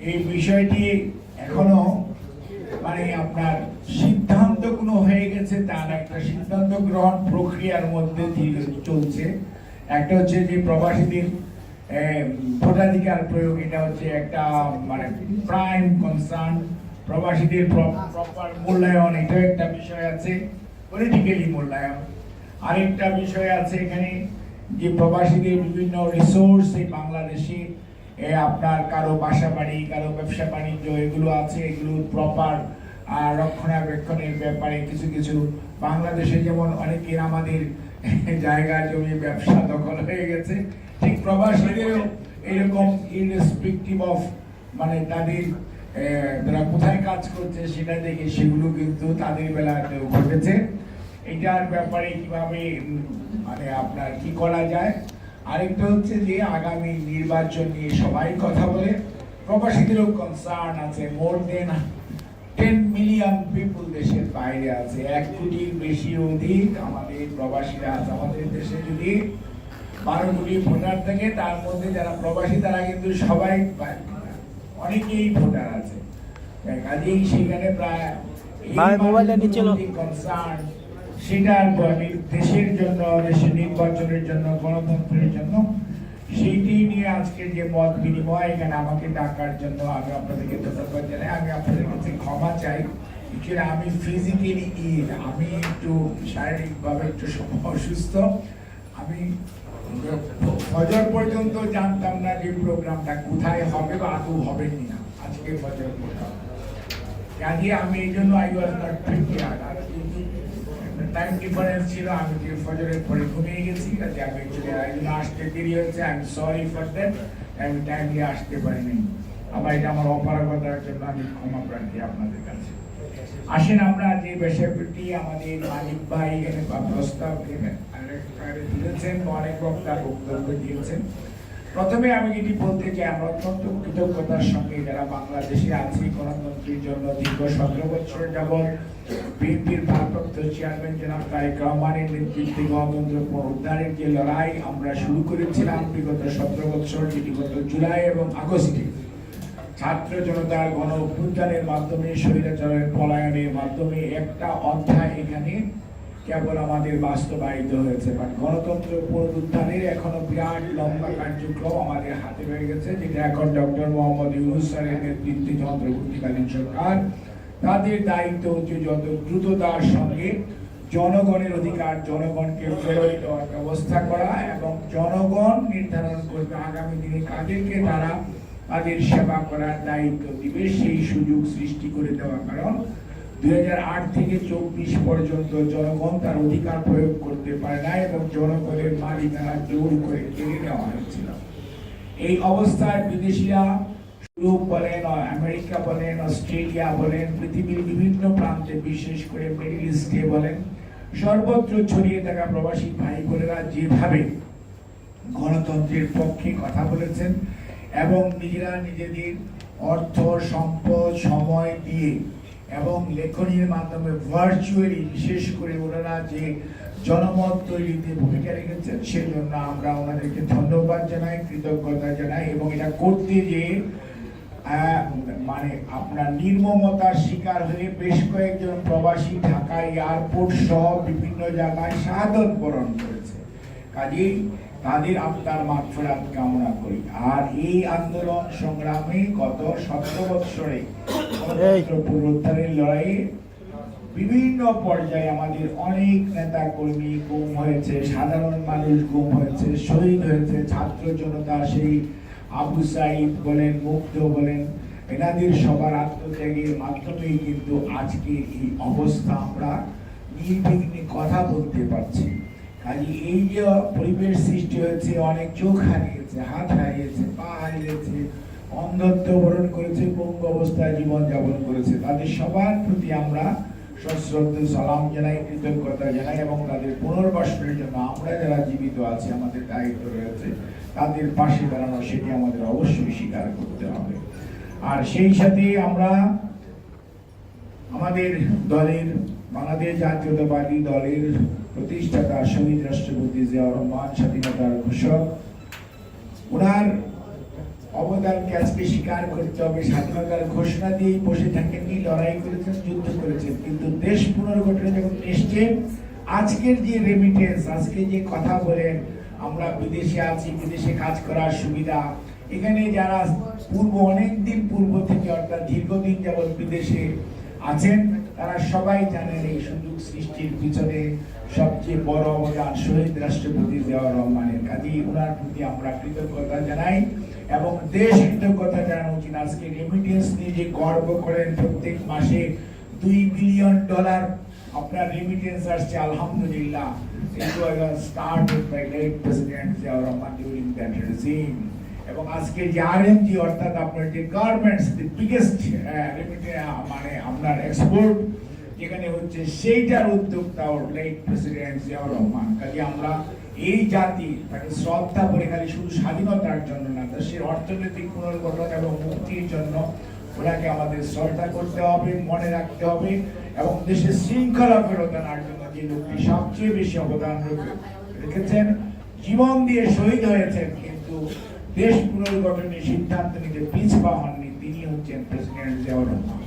এই বিষয়টি এখনো মানে আপনার সিদ্ধান্ত কোনো হয়ে গেছে তার একটা সিদ্ধান্ত গ্রহণ প্রক্রিয়ার মধ্যে দিয়ে চলছে। একটা হচ্ছে যে প্রবাসীদের ভোটাধিকার প্রয়োগ, এটা হচ্ছে একটা মানে প্রাইম কনসার্ন। প্রবাসীদের প্রপার মূল্যায়ন, এটাও একটা বিষয় আছে, পলিটিক্যালি মূল্যায়ন। আরেকটা বিষয় আছে এখানে যে প্রবাসীদের বিভিন্ন রিসোর্স এই বাংলাদেশে আপনার কারো বাসা বাড়ি, কারো ব্যবসা বাণিজ্য এগুলো আছে, এগুলো প্রপার রক্ষণাবেক্ষণের ব্যাপারে কিছু কিছু বাংলাদেশে যেমন অনেকের আমাদের জায়গা জমি ব্যবসা দখল হয়ে গেছে, ঠিক প্রবাসীদেরও এরকম ইররেসপেক্টিভ অফ মানে তাদের তারা কোথায় কাজ করছে সেটা দেখে সেগুলো কিন্তু তাদের বেলাতেও ঘটেছে। এটার ব্যাপারে কিভাবে মানে আপনার কি করা যায়। আরেকটা হচ্ছে যে আগামী নির্বাচন নিয়ে সবাই কথা বলে, প্রবাসীদেরও কনসার্ন আছে। মোর দেন 10 মিলিয়ন পিপল দেশের বাইরে আছে, 1 কোটির বেশি অধিক আমাদের প্রবাসীরা আছে। আমাদের দেশে যদি 12 কোটি ভোটার থাকে, তার মধ্যে যারা প্রবাসী তারা কিন্তু সবাই অনেকেই ভোটার আছে। কাজেই সেখানে প্রায় কনসার্ন সেটার দেশের জন্য, দেশের নির্বাচনের জন্য, গণতন্ত্রের জন্য, সেইটি নিয়ে আজকে যে মত বিনিময় এখানে আমাকে ডাকার জন্য আমি আপনাদেরকে ধন্যবাদ জানাই। আমি আপনাদের কাছে ক্ষমা চাই, আমি ফিজিক্যালি আমি একটু শারীরিকভাবে একটু অসুস্থ। আমি ফজর পর্যন্ত জানতাম না যে প্রোগ্রামটা কোথায় হবে বা আদৌ হবে কিনা আজকে ফজর প্রোগ্রাম। কাজে আমি এই জন্য আই ওয়াজ নট প্রিপেয়ার্ড। আর টাইম ডিফারেন্স ছিল, আমি যে ফজরের পরে ঘুমিয়ে গেছি, কাজে আমি আসতে দেরি হয়েছে। I am sorry for that, আমি টাইমলি আসতে পারিনি। আবার এটা আমার অপারগতার জন্য আমি ক্ষমা প্রার্থী আপনাদের কাছে। আসেন আমরা যে বিষয়টি আমাদের মালিক ভাই এখানে প্রস্তাব দিয়েছেন, অনেক বক্তা বক্তব্য দিয়েছেন। প্রথমে আমি যেটি বলতে চাই, আমরা অত্যন্ত কৃতজ্ঞতার সঙ্গে যারা বাংলাদেশে আছি গণতন্ত্রের জন্য দীর্ঘ 17 বছর যাবৎ বিএনপির ভারপ্রাপ্ত চেয়ারম্যান জনাব তারেক রহমানের নেতৃত্বে গণতন্ত্র পুনরুদ্ধারের যে লড়াই আমরা শুরু করেছিলাম বিগত 17 বছর, যেটি গত জুলাই এবং আগস্টে ছাত্র জনতার গণ অভ্যুত্থানের মাধ্যমে, স্বৈরাচারের পলায়নের মাধ্যমে একটা অধ্যায় এখানে কেবল আমাদের বাস্তবায়িত হয়েছে। বাট গণতন্ত্র পুনরুদ্ধারের এখনো বিরাট লম্বা কার্যক্রম আমাদের হাতে রয়ে গেছে, যেটা এখন ডক্টর মোহাম্মদ ইউনূস স্যারের নেতৃত্বে অন্তর্বর্তীকালীন সরকার তাদের দায়িত্ব হচ্ছে যত দ্রুততার সঙ্গে জনগণের অধিকার জনগণকে ফেরত দেওয়ার ব্যবস্থা করা, এবং জনগণ নির্ধারণ করবে আগামী দিনে কাদেরকে তারা তাদের সেবা করার দায়িত্ব দিবে, সেই সুযোগ সৃষ্টি করে দেওয়া। কারণ 2008 থেকে 24 পর্যন্ত জনগণ তার অধিকার প্রয়োগ করতে পারে না এবং জনগণের মালিকানা জোর করে কেড়ে নেওয়া হয়েছিল। এই অবস্থায় বিদেশিরা ইউরোপ বলেন, আমেরিকা বলেন, অস্ট্রেলিয়া বলেন, পৃথিবীর বিভিন্ন প্রান্তে, বিশেষ করে মিডল ইস্টে বলেন, সর্বত্র ছড়িয়ে থাকা প্রবাসী ভাই বোনেরা যেভাবে গণতন্ত্রের পক্ষে কথা বলেছেন এবং নিজেরা নিজেদের অর্থ সম্পদ সময় দিয়ে এবং লেখনীর মাধ্যমে ভার্চুয়ালি বিশেষ করে ওনারা যে জনমত তৈরিতে ভূমিকা রেখেছেন, সেজন্য আমরা ওনাদেরকে ধন্যবাদ জানাই, কৃতজ্ঞতা জানাই। এবং এটা করতে যে মানে আপনার নির্মমতার শিকার হয়ে বেশ কয়েকজন প্রবাসী ঢাকা এয়ারপোর্ট সহ বিভিন্ন জায়গায় শাহাদত বরণ করেছে। কাজেই তাদের আত্মার মাগফিরাত কামনা করি। আর এই আন্দোলন সংগ্রামে গত 17 বছরে পুনরুদ্ধারের লড়াইয়ে বিভিন্ন পর্যায়ে আমাদের অনেক নেতা কর্মী গুম হয়েছে, সাধারণ মানুষ গুম হয়েছে, শহীদ হয়েছে। ছাত্র জনতা সেই আবু সাইদ বলেন, মুগ্ধ বলেন, এনাদের সবার আত্মত্যাগের মাধ্যমেই কিন্তু আজকে এই অবস্থা আমরা নির্বিঘ্নে কথা বলতে পারছি। কাজে এই যে পরিবেশ সৃষ্টি হয়েছে, অনেক চোখ হারিয়েছে, হাত হারিয়েছে, পা হারিয়েছে, অন্ধত্ব বরণ করেছে, পঙ্গু অবস্থায় জীবন যাপন করেছে, তাদের সবার প্রতি আমরা সশ্রদ্ধ সালাম জানাই, কৃতজ্ঞতা জানাই এবং তাদের পুনর্বাসনের জন্য আমরা যারা জীবিত আছি আমাদের দায়িত্ব রয়েছে তাদের পাশে দাঁড়ানো, সেটি আমাদের অবশ্যই স্বীকার করতে হবে। আর সেই সাথে আমরা আমাদের দলের, বাংলাদেশ জাতীয়তাবাদী দলের প্রতিষ্ঠাতা শহীদ রাষ্ট্রপতি জিয়াউর রহমান, স্বাধীনতার ঘোষক, ওনার অবদানকে আজকে স্বীকার করতে হবে। স্বাধীনতার ঘোষণা দিয়েই বসে থাকেননি, লড়াই করেছেন, যুদ্ধ করেছেন, কিন্তু দেশ পুনর্গঠনে যখন এসছেন, আজকের যে রেমিটেন্স, আজকে যে কথা বলেন আমরা বিদেশে আছি, বিদেশে কাজ করার সুবিধা, এখানে যারা অনেকদিন পূর্ব থেকে অর্থাৎ দীর্ঘদিন যাবৎ বিদেশে আছেন তারা সবাই জানেন এই সুযোগ সৃষ্টির পিছনে সবচেয়ে বড় অবদান শহীদ রাষ্ট্রপতি জিয়াউর রহমানের। কাজেই ওনার প্রতি আমরা কৃতজ্ঞতা জানাই এবং দেশ কৃতজ্ঞতা জানানো উচিত। আজকে রেমিটেন্স নিয়ে যে গর্ব করেন, প্রত্যেক মাসে $2 বিলিয়ন আপনার রেমিটেন্স আসছে, আলহামদুলিল্লাহ। It was started by late President Ziaur Rahman during that regime. এবং আজকে যে আরএমজি অর্থাৎ আপনার যে গার্মেন্টস, দি বিগেস্ট মানে আপনার এক্সপোর্ট যেখানে হচ্ছে, সেইটার উদ্যোক্তা লেট প্রেসিডেন্ট জিয়াউর রহমান। কাজে আমরা এই জাতি তাকে শ্রদ্ধা করে খালি শুধু স্বাধীনতার জন্য না, দেশের অর্থনৈতিক পুনর্গঠন এবং মুক্তির জন্য ওনাকে আমাদের শ্রদ্ধা করতে হবে, মনে রাখতে হবে এবং দেশের শৃঙ্খলা ফেরত আনার জন্য যে লোকটি সবচেয়ে বেশি অবদান রেখেছেন, জীবন দিয়ে শহীদ হয়েছেন, কিন্তু দেশ পুনর্গঠনের সিদ্ধান্ত নিতে পিছপা হননি, তিনি হচ্ছেন প্রেসিডেন্ট জিয়াউর রহমান।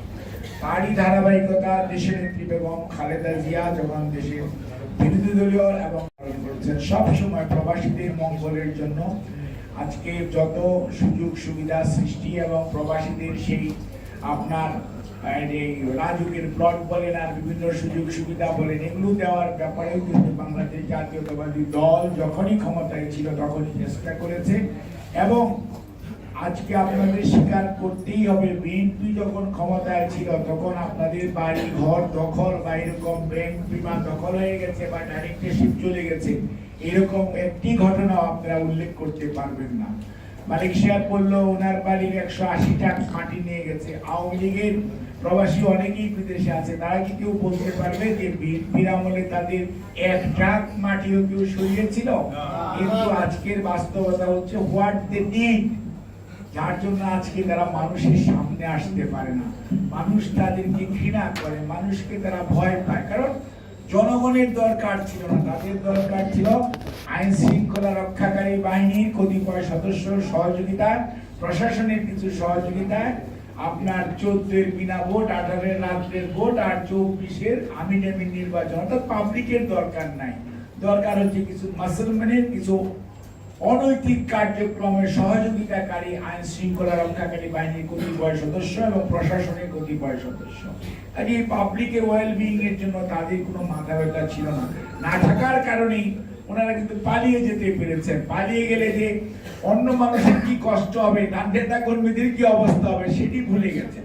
তারই ধারাবাহিকতা দেশের নেত্রী বেগম খালেদা জিয়া যখন দেশের বিরোধী দলীয় এবং করেছেন সবসময় প্রবাসীদের মঙ্গলের জন্য। আজকে যত সুযোগ সুবিধা সৃষ্টি এবং প্রবাসীদের সেই আপনার রাজুকের প্লট বলেন আর বিভিন্ন সুযোগ সুবিধা বলেন, এগুলো দেওয়ার ব্যাপারেও কিন্তু বাংলাদেশ জাতীয়তাবাদী দল যখনই ক্ষমতায় ছিল তখনই চেষ্টা করেছে। এবং আজকে আপনাদের স্বীকার করতেই হবে, বিএনপি যখন ক্ষমতায় ছিল তখন আপনাদের বাড়ি ঘর দখল বা এরকম ব্যাংক বিমা দখল হয়ে গেছে বা ডাইরেক্টরশিপ চলে গেছে, এরকম একটি ঘটনা আপনারা উল্লেখ করতে পারবেন না। মালিক সাহেব বললো ওনার বাড়ির 180টা খাঁটি নিয়ে গেছে। আওয়ামী লীগের প্রবাসী অনেকেই বিদেশে আছে, তারা কি কেউ বলতে পারবে যে বিএনপির আমলে তাদের 1 ট্রাক মাটিও কেউ সরিয়েছিল? কিন্তু আজকের বাস্তবতা হচ্ছে হোয়াট দে নিড, যার জন্য আজকে তারা মানুষের সামনে আসতে পারে না, মানুষ তাদেরকে ঘৃণা করে, মানুষকে তারা ভয় পায়। কারণ জনগণের দরকার ছিল না, তাদের দরকার ছিল আইন শৃঙ্খলা রক্ষাকারী বাহিনীর কতিপয় সদস্যর সহযোগিতায়, প্রশাসনের কিছু সহযোগিতায়, আপনার 14-এর বিনা ভোট, 18-এর রাত্রের ভোট আর 24-এর আমিন আমিন নির্বাচন। অর্থাৎ পাবলিকের দরকার নাই, দরকার হচ্ছে কিছু মুসলমানের কিছু অনৈতিক কার্যক্রমের সহযোগিতাকারী আইন শৃঙ্খলা রক্ষাকারী বাহিনীর কতিপয় সদস্য এবং প্রশাসনের কতিপয় সদস্য। কাজে এই পাবলিকের ওয়েলবিং এর জন্য তাদের কোনো মাথা ব্যথা ছিল না, না থাকার কারণেই ওনারা কিন্তু পালিয়ে যেতে পেরেছেন। পালিয়ে গেলে যে অন্য মানুষের কি কষ্ট হবে, তার নেতা কর্মীদের কি অবস্থা হবে সেটি ভুলে গেছে।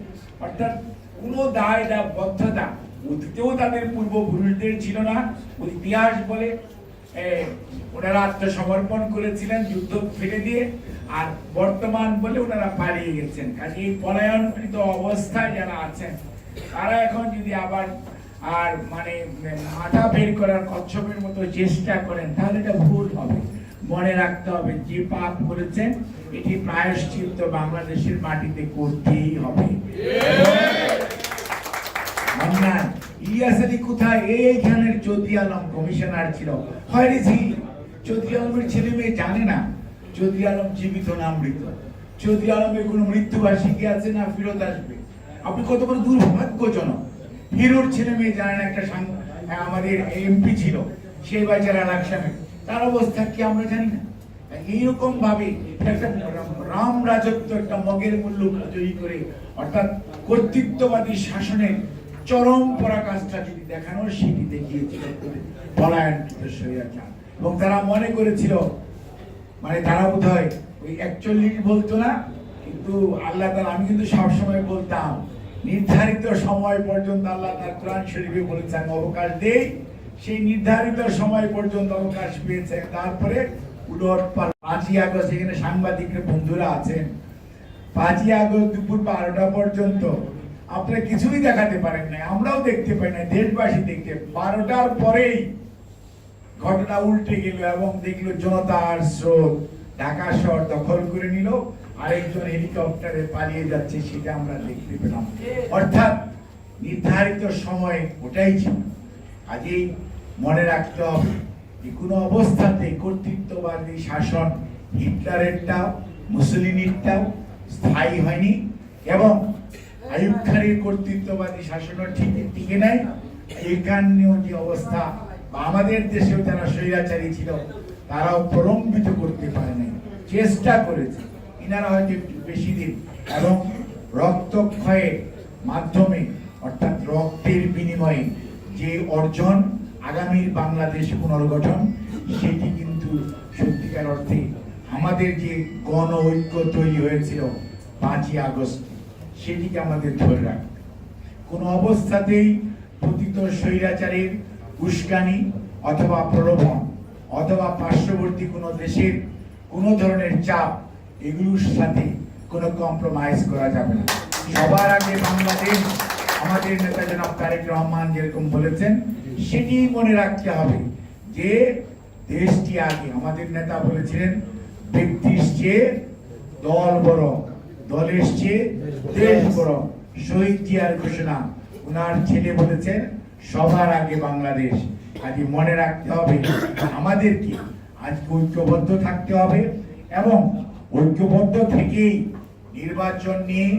অর্থাৎ কোনো দায় বদ্ধতা অতীতেও তাদের পূর্বপুরুষদের ছিল না। ইতিহাস বলে ওনারা আত্মসমর্পণ করেছিলেন যুদ্ধ ফেলে দিয়ে, আর বর্তমান বলে ওনারা পালিয়ে গেছেন। কাজে এই পলায়নকৃত অবস্থায় যারা আছেন তারা এখন যদি আবার আর মানে মাথা বের করার কচ্ছপের মতো চেষ্টা করেন তাহলে এটা ভুল হবে। মনে রাখতে হবে যে পাপ করেছেন এটি প্রায়শ্চিত্ত বাংলাদেশের মাটিতে করতেই হবে। ইলিয়াস আলী কোথায়? এইখানের চৌধুরী আলম কমিশনার ছিল। চৌধুরী আলমের ছেলে মেয়ে জানে না চৌধুরী আলম জীবিত না মৃত। চৌধুরী আলমের কোন মৃত্যুবার্ষিকী আছে না ফেরত আসবে? আপনি কত বড় দুর্ভাগ্যজনক। হিরোর ছেলে মেয়ে জানেন, একটা আমাদের এমপি ছিল সেই বাজার ইলেকশনে, তার অবস্থা কি আমরা জানি না? এইরকম ভাবে একটা রাম রাজত্ব, একটা মগের মূল্য তৈরি করে অর্থাৎ কর্তৃত্ববাদী শাসনের চরম পরাকাষ্ঠা যদি দেখানো, সেটি দেখিয়েছিল পলায়নকৃত স্বৈরাচার। এবং তারা মনে করেছিল মানে তারা বোধহয় ওই 41 বলতো না, কিন্তু আল্লাহ তাআলা, আমি কিন্তু সবসময় বলতাম নির্ধারিত সময় পর্যন্ত আল্লাহ তার কোরআন শরীফে বলেছেন অবকাশ দেই, সেই নির্ধারিত সময় পর্যন্ত অবকাশ পেয়েছে। তারপরে উলট পালট 5ই আগস্ট, এখানে সাংবাদিকের বন্ধুরা আছেন, 5ই আগস্ট দুপুর 12টা পর্যন্ত আপনারা কিছুই দেখাতে পারেন না, আমরাও দেখতে পাই না, দেশবাসী দেখতে। 12টার পরেই ঘটনা উল্টে গেল এবং দেখলো জনতার স্রোত ঢাকা শহর দখল করে নিল, আরেকজন হেলিকপ্টারে পালিয়ে যাচ্ছে, সেটা আমরা দেখতে পেলাম। অর্থাৎ নির্ধারিত সময় ওটাই ছিল। কাজেই মনে রাখতে হবে যে কোনো অবস্থাতে কর্তৃত্ববাদী শাসন হিটলারেরটাও মুসলিনিরটাও স্থায়ী হয়নি এবং আইয়ুব খানের কর্তৃত্ববাদী শাসনের ঠিক টিকে নাই। এখানেও যে অবস্থা বা আমাদের দেশেও যারা স্বৈরাচারী ছিল তারাও প্রলম্বিত করতে পারে নাই, চেষ্টা করেছে ইনারা হয়তো একটু বেশি দিন এবং রক্তক্ষয়ের মাধ্যমে অর্থাৎ রক্তের বিনিময়ে যে অর্জন আগামীর বাংলাদেশ পুনর্গঠন সেটি কিন্তু সত্যিকার অর্থে আমাদের যে গণ ঐক্য তৈরি হয়েছিল 5ই আগস্ট সেটিকে আমাদের ধরে রাখবে। কোনো অবস্থাতেই পতিত স্বৈরাচারের উস্কানি অথবা প্রলোভন অথবা পার্শ্ববর্তী কোনো দেশের কোনো ধরনের চাপ এগুলোর সাথে কোনো কম্প্রোমাইজ করা যাবে না। সবার আগে বাংলাদেশ, আমাদের নেতা জনাব তারেক রহমান যেরকম বলেছেন সেটি মনে রাখতে হবে যে দেশটি আগে। আমাদের নেতা বলেছিলেন ব্যক্তির চেয়ে দল বড়, দলের চেয়ে দেশ বড়। শহীদ জিয়ার ঘোষণা, ওনার ছেলে বলেছেন সবার আগে বাংলাদেশ। আজ মনে রাখতে হবে আমাদেরকে আজকে ঐক্যবদ্ধ থাকতে হবে এবং ঐক্যবদ্ধ থেকেই নির্বাচন নিয়ে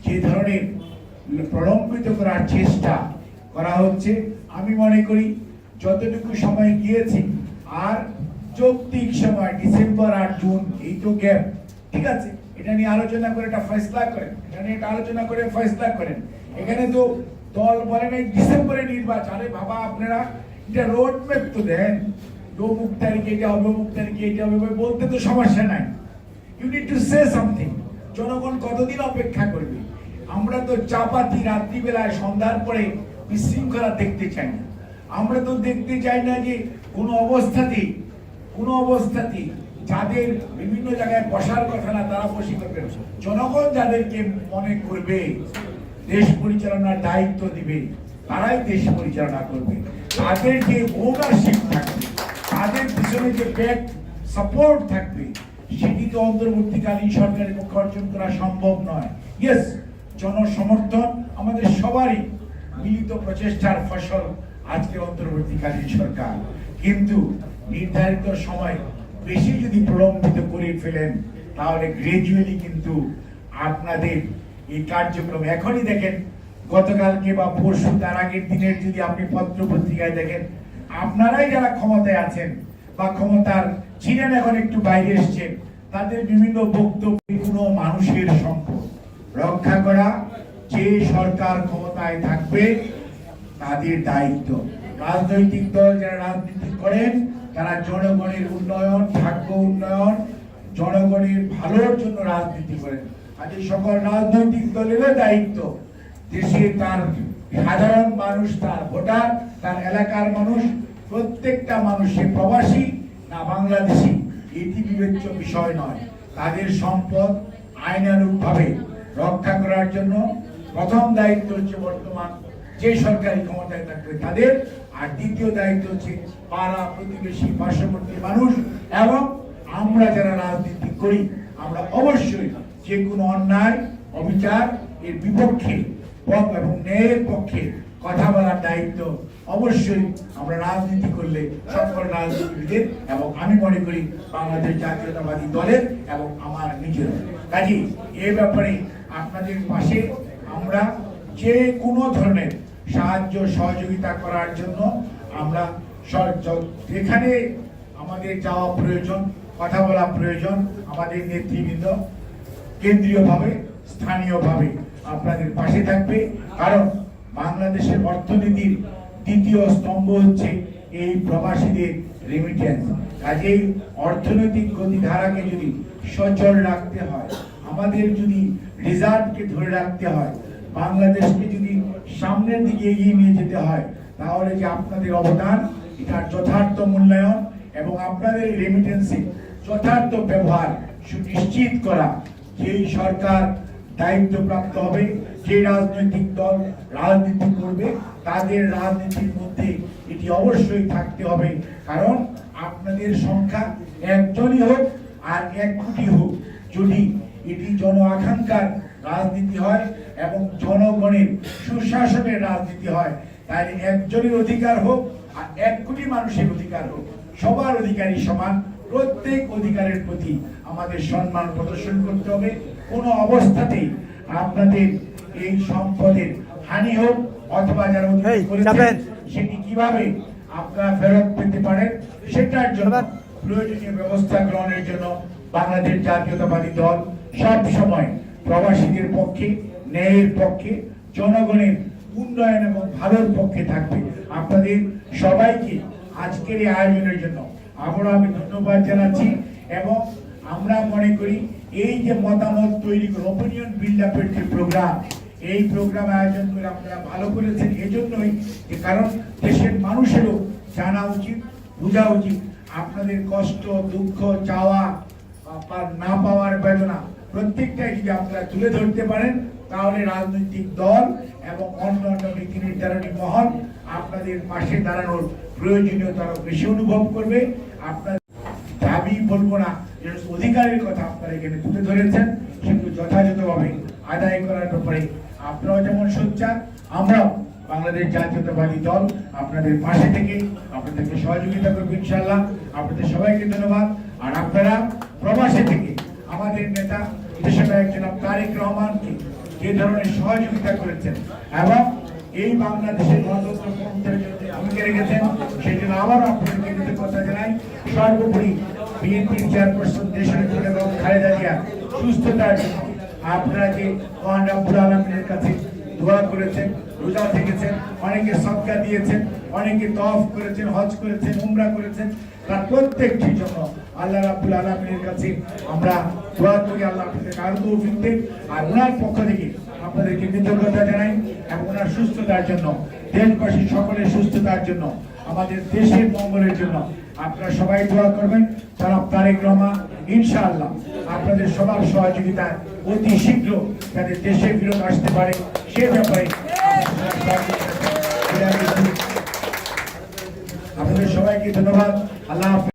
যে ধরনের প্রলম্বিত করার চেষ্টা করা হচ্ছে, আমি মনে করি যতটুকু সময় গিয়েছি আর যৌক্তিক সময় ডিসেম্বর আর জুন এই তো গ্যাপ, ঠিক আছে, এটা নিয়ে আলোচনা করে একটা ফয়সলা করেন, এটা নিয়ে একটা আলোচনা করে ফয়সলা করেন। এখানে তো দল বলেন এই ডিসেম্বরে নির্বাচন, আরে বাবা আপনারা এটা রোড ম্যাপ তো দেন, অমুক তারিখে এটা হবে, অমুক তারিখে এটা হবে বলতে তো সমস্যা নাই। You need to say something. জনগণ কতদিন অপেক্ষা করবে? আমরা তো চাপাতি রাত্রিবেলায় সন্ধ্যার পরে বিশৃঙ্খলা দেখতে চাই না। আমরা তো দেখতে চাই না যে কোনো অবস্থাতেই যাদের বিভিন্ন জায়গায় বসার কথা না তারা বসে করবে। জনগণ যাদেরকে মনে করবে দেশ পরিচালনার দায়িত্ব দিবে তারাই দেশ পরিচালনা করবে। তাদের যে ওনারশিপ থাকবে, তাদের পিছনে যে ব্যাক সাপোর্ট থাকবে, সেটি তো অন্তর্বর্তীকালীন সরকারের পক্ষে অর্জন করা সম্ভব নয়। ইয়েস, জনসমর্থন আমাদের সবারই মিলিত প্রচেষ্টার ফসল আজকে অন্তর্বর্তীকালীন সরকার। কিন্তু নির্ধারিত সময় বেশি যদি প্রলম্বিত করে ফেলেন তাহলে গ্রাজুয়ালি কিন্তু আপনাদের এই কার্যক্রম, এখনই দেখেন গতকালকে বা পরশু তার আগের দিনের যদি আপনি পত্র পত্রিকায় দেখেন, আপনারাই যারা ক্ষমতায় আছেন বা ক্ষমতার ছিলেন এখন একটু বাইরে এসছেন, তাদের বিভিন্ন বক্তব্য কোনো মানুষের সম্পদ রক্ষা করা যে সরকার ক্ষমতায় থাকবে তাদের দায়িত্ব। রাজনৈতিক দল যারা রাজনীতি করেন তারা জনগণের উন্নয়ন, ভাগ্য উন্নয়ন, জনগণের ভালোর জন্য রাজনীতি করেন। আজ এই সকল রাজনৈতিক দলেরও দায়িত্ব দেশে তার সাধারণ মানুষ, তার ভোটার, তার এলাকার মানুষ, প্রত্যেকটা মানুষের প্রবাসী না বাংলাদেশী এটি বিবেচ্য বিষয় নয়। তাদের সম্পদ আইনানুগভাবে রক্ষা করার জন্য প্রথম দায়িত্ব হচ্ছে বর্তমান যে সরকারি ক্ষমতায় থাকবে তাদের, আর দ্বিতীয় দায়িত্ব হচ্ছে পাড়া প্রতিবেশী পার্শ্ববর্তী মানুষ। এবং আমরা যারা রাজনীতি করি আমরা অবশ্যই যে কোনো অন্যায় অবিচার এর বিপক্ষে এবং ন্যায়ের পক্ষে কথা বলার দায়িত্ব অবশ্যই আমরা রাজনীতি করলে সকল রাজনীতিবিদের এবং আমি মনে করি বাংলাদেশ জাতীয়তাবাদী দলের এবং আমার নিজের। কাজে এ ব্যাপারে আপনাদের পাশে আমরা যে কোনো ধরনের সাহায্য সহযোগিতা করার জন্য আমরা যেখানে আমাদের যাওয়া প্রয়োজন, কথা বলা প্রয়োজন, আমাদের নেতৃবৃন্দ কেন্দ্রীয়ভাবে স্থানীয়ভাবে আপনাদের পাশে থাকবে। কারণ বাংলাদেশের অর্থনীতির দ্বিতীয় স্তম্ভ হচ্ছে এই প্রবাসীদের রেমিটেন্স। কাজেই অর্থনৈতিক গতিধারাকে যদি সচল রাখতে হয়, আমাদের যদি রিজার্ভকে ধরে রাখতে হয়, বাংলাদেশকে যদি সামনের দিকে এগিয়ে নিয়ে যেতে হয়, তাহলে যে আপনাদের অবদান এটার যথার্থ মূল্যায়ন এবং আপনাদের রেমিটেন্সে যথার্থ ব্যবহার সুনিশ্চিত করা, যেই সরকার দায়িত্বপ্রাপ্ত হবে, যে রাজনৈতিক দল রাজনীতি করবে তাদের রাজনীতির মধ্যে এটি অবশ্যই থাকতে হবে। কারণ আপনাদের সংখ্যা একজনই হোক আর 1 কোটি হোক, যদি এটি জন আকাঙ্ক্ষার রাজনীতি হয় এবং জনগণের সুশাসনের রাজনীতি হয়, তাহলে একজনের অধিকার হোক আর 1 কোটি মানুষের অধিকার হোক, সবার অধিকারই সমান। প্রত্যেক অধিকারের প্রতি আমাদের সম্মান প্রদর্শন করতে হবে। কোনো অবস্থাতেই আপনাদের এই সম্পদের হানি হোক অথবা যারা অধিকার করেছেন সেটি কিভাবে আপনারা ফেরত পেতে পারেন সেটার জন্য প্রয়োজনীয় ব্যবস্থা গ্রহণের জন্য বাংলাদেশ জাতীয়তাবাদী দল সব সময় প্রবাসীদের পক্ষে, ন্যায়ের পক্ষে, জনগণের উন্নয়ন এবং ভালোর পক্ষে থাকবে। আপনাদের সবাইকে আজকের এই আয়োজনের জন্য আবারও আমি ধন্যবাদ জানাচ্ছি এবং আমরা মনে করি এই যে মতামত তৈরি করে অপিনিয়ন বিল্ড আপের যে প্রোগ্রাম, এই প্রোগ্রাম আয়োজন করে আপনারা ভালো করেছেন এজন্যই যে কারণ দেশের মানুষেরও জানা উচিত, বোঝা উচিত আপনাদের কষ্ট, দুঃখ, চাওয়া, না পাওয়ার বেদনা প্রত্যেকটাই যদি আপনারা তুলে ধরতে পারেন তাহলে রাজনৈতিক দল এবং অন্যান্য নীতি নির্ধারণী মহল আপনাদের পাশে দাঁড়ানোর প্রয়োজনীয়তা আরো বেশি অনুভব করবে। আপনার দাবি বলবো না, যে অধিকারের কথা আপনারা এখানে তুলে ধরেছেন কিন্তু যথাযথভাবে আদায় করার ব্যাপারে আপনারাও যেমন সোচ্চার, আমরাও বাংলাদেশ জাতীয়তাবাদী দল আপনাদের পাশে থেকে আপনাদেরকে সহযোগিতা করবো ইনশাআল্লাহ। আপনাদের সবাইকে ধন্যবাদ। আর আপনারা প্রবাসে থেকে আমাদের নেতা দেশনায়ক জনাব তারেক রহমানকে যে ধরনের সহযোগিতা করেছেন এবং এই বাংলাদেশের গণতন্ত্র পুনরুদ্ধারের জন্য ভূমিকা রেখেছেন সেই জন্য আবারও আপনাদেরকে কৃতজ্ঞতা জানাই। সর্বোপরি বিএনপির চেয়ারপারসন দেশনেত্রী এবং খালেদা জিয়া সুস্থতার জন্য আপনারা যে মহান রব্বুল আলামিনের কাছে দোয়া করেছেন, রোজা থেকেছেন, অনেকে সদকা দিয়েছেন, অনেকে তওয়াফ করেছেন, হজ করেছেন, উমরা করেছেন, তার প্রত্যেকটির জন্য আল্লাহ রাব্বুল আলামিনের কাছে আমরা দোয়া করি আল্লাহ আপনাদেরকে আরো তৌফিক দেন। আর ওনার পক্ষ থেকে আপনাদেরকে কৃতজ্ঞতা জানাই এবং ওনার সুস্থতার জন্য, দেশবাসী সকলের সুস্থতার জন্য, আমাদের দেশের মঙ্গলের জন্য আপনারা সবাই দোয়া করবেন। জনাব তারেক রহমান ইনশাআল্লাহ আপনাদের সবার সহযোগিতায় অতি শীঘ্র যাতে দেশে ফিরত আসতে পারে সে ব্যাপারে আপনাদের সবাইকে ধন্যবাদ। আল্লাহ হাফেজ।